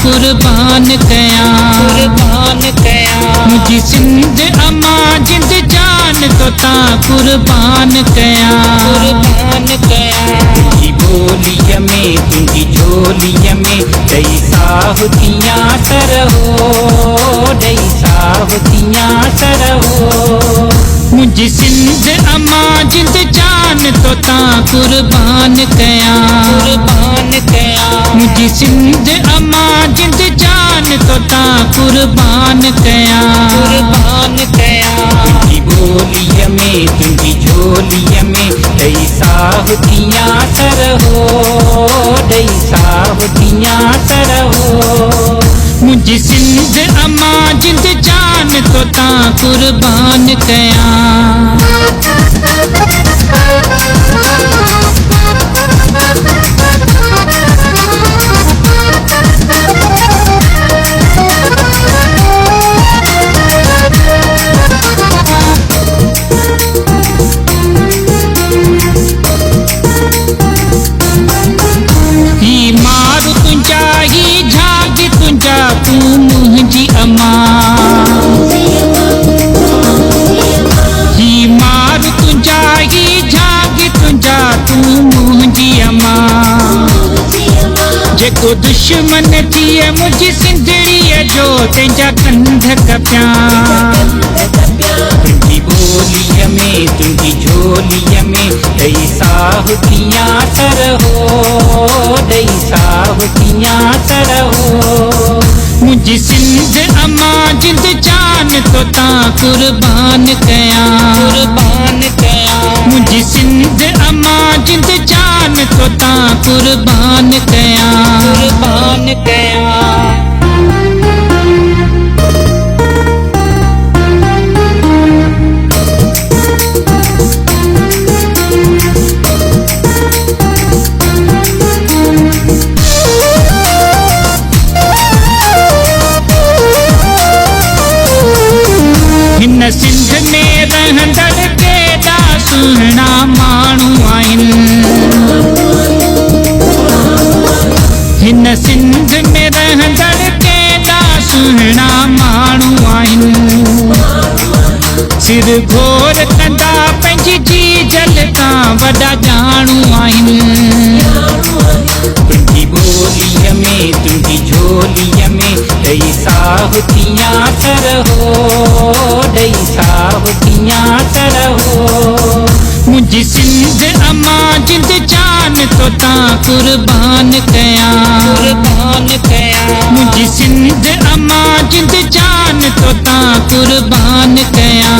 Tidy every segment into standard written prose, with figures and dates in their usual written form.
कुर्बान कयां मुझी सिंध अमां जिंद जान तो ता कुर्बान कयां तुंहिंजी ॿोलीअ में तुंहिंजी झोलीअ में ॾेई साहुतियां सर हो ॾेई साहुतियां सर हो मुझी सिंध अमां जिंद जान तो ता कुर्बान कयां मुझी सिंध अमां जिंद जान तो ता कुर्बान कयां तुंहिंजी ॿोलीअ में तुंहिंजी झोलीअ में ॾेई साहुतियां सर हो ॾेई साहुतियां सर हो मुझी सिंध अमां जिंद जान तो ता कुर्बान कयां तूं मुंहिंजी अमां ही मार तुंहिंजा ही झाग तुंहिंजा तूं मुंहिंजी अमां जेको दुश्मन थिए मुंहिंजी सिंधड़ीअ जो तंहिंजा कंध कपियां तुंहिंजी ॿोलीअ में तुंहिंजी झोलीअ में ॾेई साहुतियां सर हो ॾेई साहुतियां सर हो मुझी सिंध अमां जिंद जान तो ता कुर्बान कयां मुझी सिंध अमां जिंद जान तो ता कुर्बान कयां हिन सिंध में रहंदड़ केॾा सुहिणा माण्हू आहिनि हिन सिंध में रहंदड़ केॾा सुहिणा माण्हू आहिनि सिर घोर कंदा पंहिंजी जीजल खां वॾा ॼाणू आहिनि तुंहिंजी ॿोलीअ में तुंहिंजी झोलीअ में ॾेई साहुतियां सर हो ॾेई साहुतियां सर हो मुझी सिंध अमां जिंद जान तो ता कुर्बान कयां मुझी सिंध अमां जिंद जान तो ता कुर्बान कयां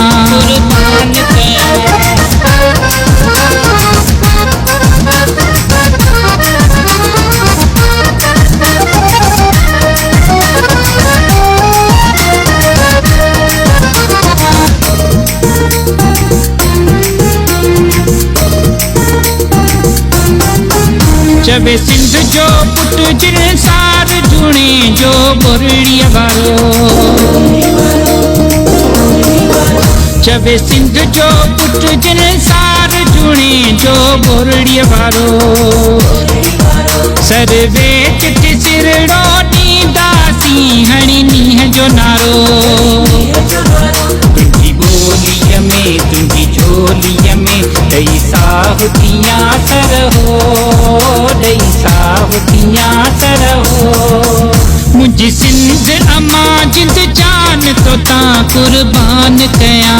चवे सिंध जो पुट जिनसार जुणे जो बोरीअ वारो चवे सिंध जो पुट जिनसार जुणे जो बोरीअ वारो सर्वे चिट सिरड़ो ॾींदासीं हणी मींहं जो नारो तुंहिंजी ॿोलीअ में तुंहिंजी झोलीअ में ॾेई साहुतियां सर हो ॾेई साहुतियां सर हो मुझी सिंध अमां जिंद जान तो ता कुर्बान कयां